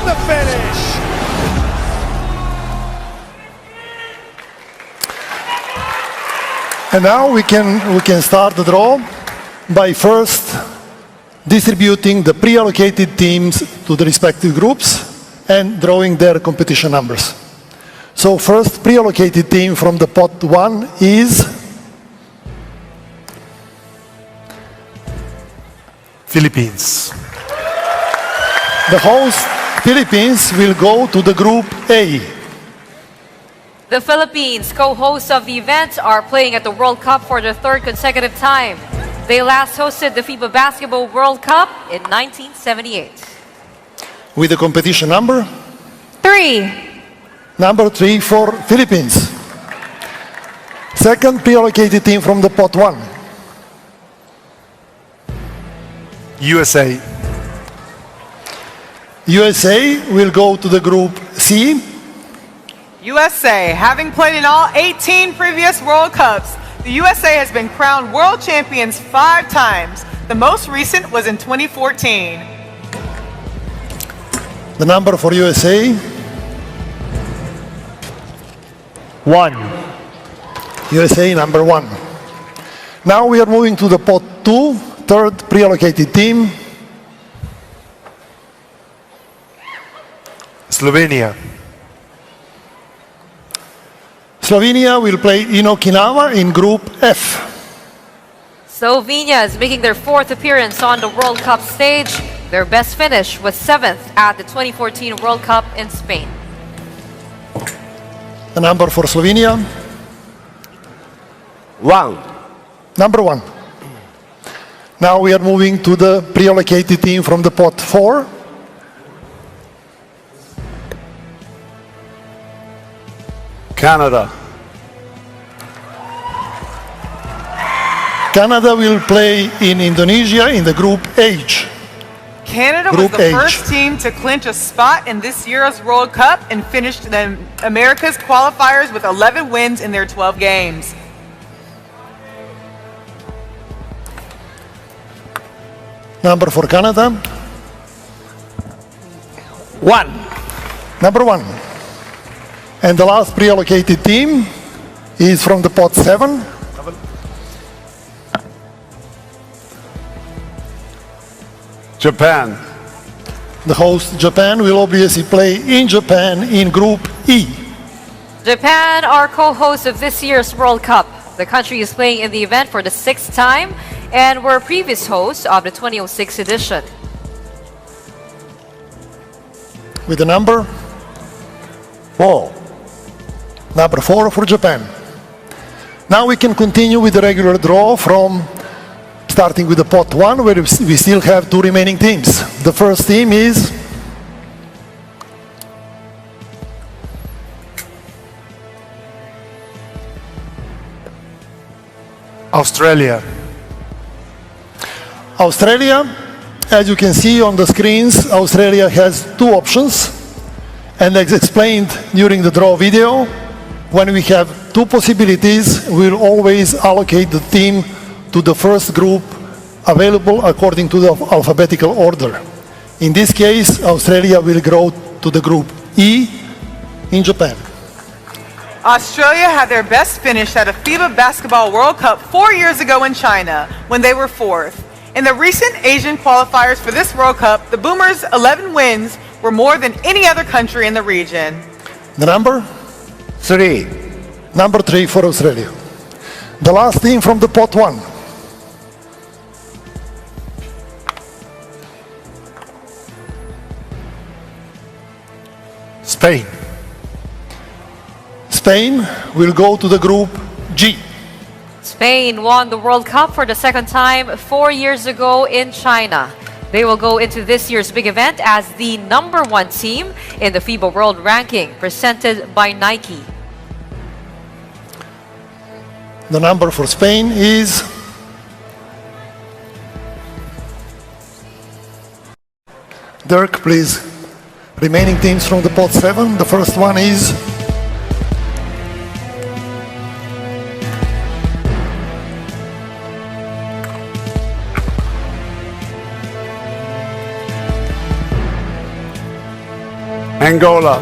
the finish. And now we can start the draw by first distributing the pre-allocated teams to the respective groups and drawing their competition numbers. So first pre-allocated team from the pot 1 is Philippines. the host Philippines will go to the group A. The Philippines, co-hosts of the event, are playing at the World Cup for the third consecutive time. They last hosted the FIBA Basketball World Cup in 1978. With the competition number? 3. Number 3 for Philippines. Second pre-allocated team from the pot 1. USA. USA will go to the group C. USA, having played in all 18 previous World Cups, the USA has been crowned world champions 5 times. The most recent was in 2014. The number for USA? 1. USA number 1. Now we are moving to the pot 2, third pre-allocated team. Slovenia. Slovenia will play in Okinawa in group F. Slovenia is making their 4th appearance on the World Cup stage. Their best finish was 7th at the 2014 World Cup in Spain. The number for Slovenia? 1. Number 1. Now we are moving to the pre-allocated team from the pot 4. Canada. Canada will play in Indonesia in the group H. Canada Group was the H. first team to clinch a spot in this year's World Cup and finished the America's qualifiers with 11 wins in their 12 games. Number for Canada? 1. Number 1. And the last pre-allocated team is from the pot 7. Japan. The host Japan will obviously play in Japan in group E. Japan are co-hosts of this year's World Cup. The country is playing in the event for the 6th time and were previous hosts of the 2006 edition. With the number? 4. Number 4 for Japan. Now we can continue with the regular draw from starting with the pot 1 where we still have 2 remaining teams. The first team is Australia. Australia. As you can see on the screens, Australia has 2 options. And as explained during the draw video, when we have 2 possibilities, we'll always allocate the team to the first group available according to the alphabetical order. In this case, Australia will go to the group E in Japan. Australia had their best finish at a FIBA Basketball World Cup 4 years ago in China when they were 4th. In the recent Asian qualifiers for this World Cup, the Boomers' 11 wins were more than any other country in the region. The number? 3. Number 3 for Australia. The last team from the pot 1. Spain. Spain will go to the group G. Spain won the World Cup for the 2nd time 4 years ago in China. They will go into this year's big event as the number 1 team in the FIBA World Ranking, presented by Nike. The number for Spain is Dirk, please. Remaining teams from the pot 7. The first one is Angola.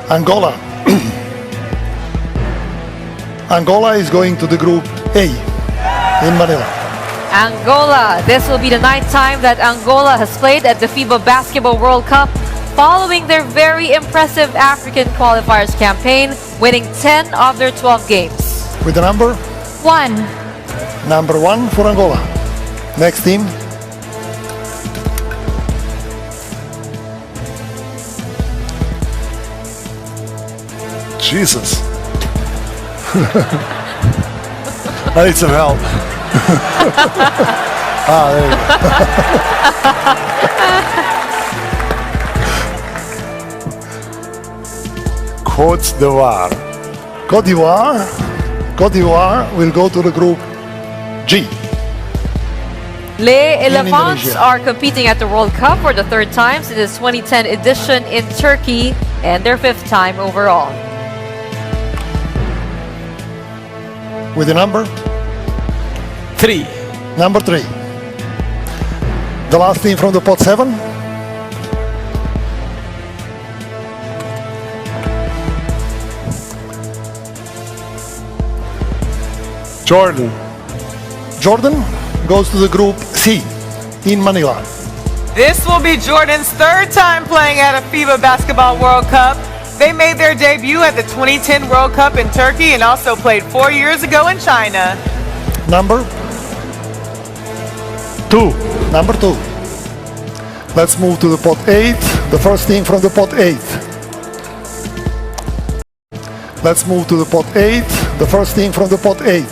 Angola. Angola is going to the group A in Manila. Angola. This will be the 9th time that Angola has played at the FIBA Basketball World Cup, following their very impressive African qualifiers campaign, winning 10 of their 12 games. With the number? 1. Number 1 for Angola. Next team. Jesus. I need some help. There you go. Côte d'Ivoire. Côte d'Ivoire. Côte d'Ivoire will go to the group G. Les Elephants Indonesia. are competing at the World Cup for the 3rd time since its 2010 edition in Turkey, and their 5th time overall. With the number? 3. Number 3. The last team from the pot 7. Jordan. Jordan goes to the group C in Manila. This will be Jordan's 3rd time playing at a FIBA Basketball World Cup. They made their debut at the 2010 World Cup in Turkey and also played 4 years ago in China. Number? 2. Number 2. Let's move to the pot 8. The first team from the pot 8. Let's move to the pot 8. The first team from the pot 8.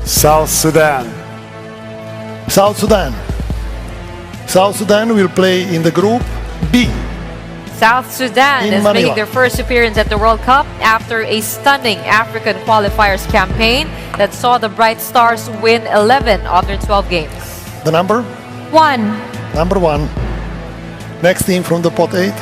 South Sudan. South Sudan. South Sudan will play in the group B. South Sudan In is Manila. making their first appearance at the World Cup after a stunning African qualifiers campaign that saw the Bright Stars win 11 of their 12 games. The number? 1. Number 1. Next team from the pot 8.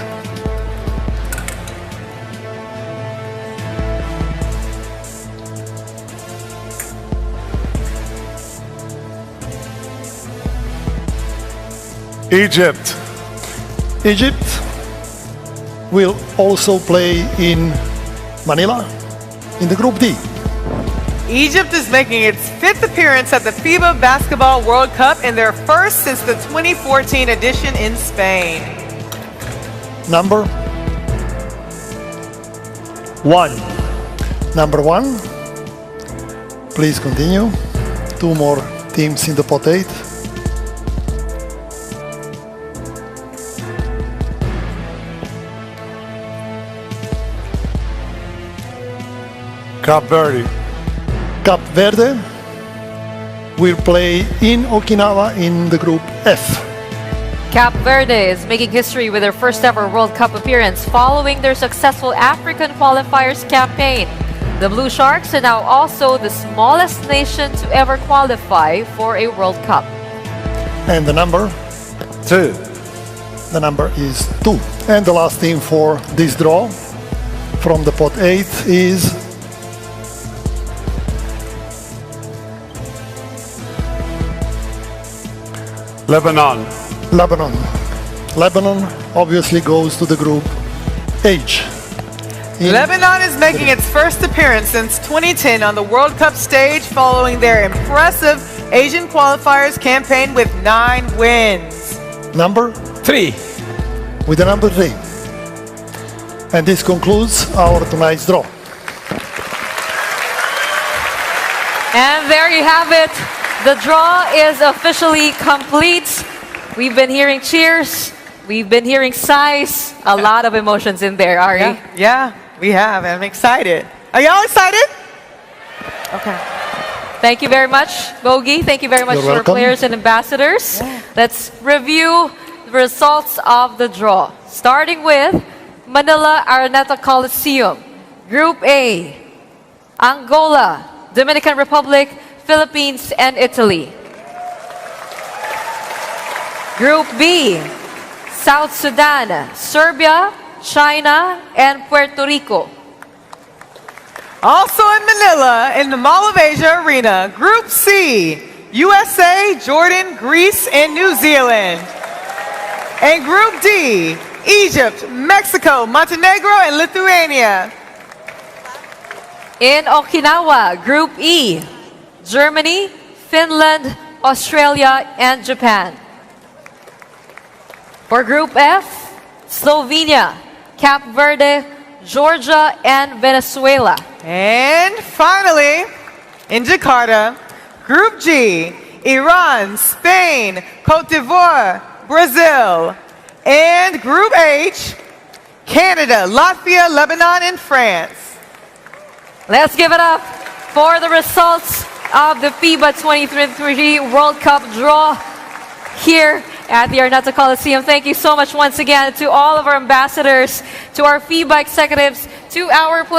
Egypt. Egypt will also play in Manila in the group D. Egypt is making its 5th appearance at the FIBA Basketball World Cup and their first since the 2014 edition in Spain. Number? 1. Number 1. Please continue. 2 more teams in the pot 8. Cape Verde. Cape Verde will play in Okinawa in the group F. Cape Verde is making history with their first ever World Cup appearance following their successful African qualifiers campaign. The Blue Sharks are now also the smallest nation to ever qualify for a World Cup. And the number? 2. The number is 2. And the last team for this draw from the pot 8 is Lebanon. Lebanon. Lebanon obviously goes to the group H. Lebanon is making its first appearance since 2010 on the World Cup stage following their impressive Asian qualifiers campaign with 9 wins. Number? 3. With the number 3. And this concludes our tonight's draw. And there you have it. The draw is officially complete. We've been hearing cheers. We've been hearing sighs. A lot of emotions in there, Ari. Yeah, we have. I'm excited. Are y'all excited? Okay. Thank you very much, Bogi. Thank you very much You're to our welcome. players and ambassadors. Let's review the results of the draw. Starting with Manila Araneta Coliseum. Group A, Angola, Dominican Republic, Philippines, and Italy. Group B, South Sudan, Serbia, China, and Puerto Rico. Also in Manila, in the Mall of Asia Arena, Group C, USA, Jordan, Greece, and New Zealand. And Group D, Egypt, Mexico, Montenegro, and Lithuania. In Okinawa, Group E, Germany, Finland, Australia, and Japan. For Group F, Slovenia, Cape Verde, Georgia, and Venezuela. And finally, in Jakarta, Group G, Iran, Spain, Cote d'Ivoire, Brazil. And Group H, Canada, Latvia, Lebanon, and France. Let's give it up for the results of the FIBA 2023 World Cup draw here at the Arnetta Coliseum. Thank you so much once again to all of our ambassadors, to our FIBA executives, to our players.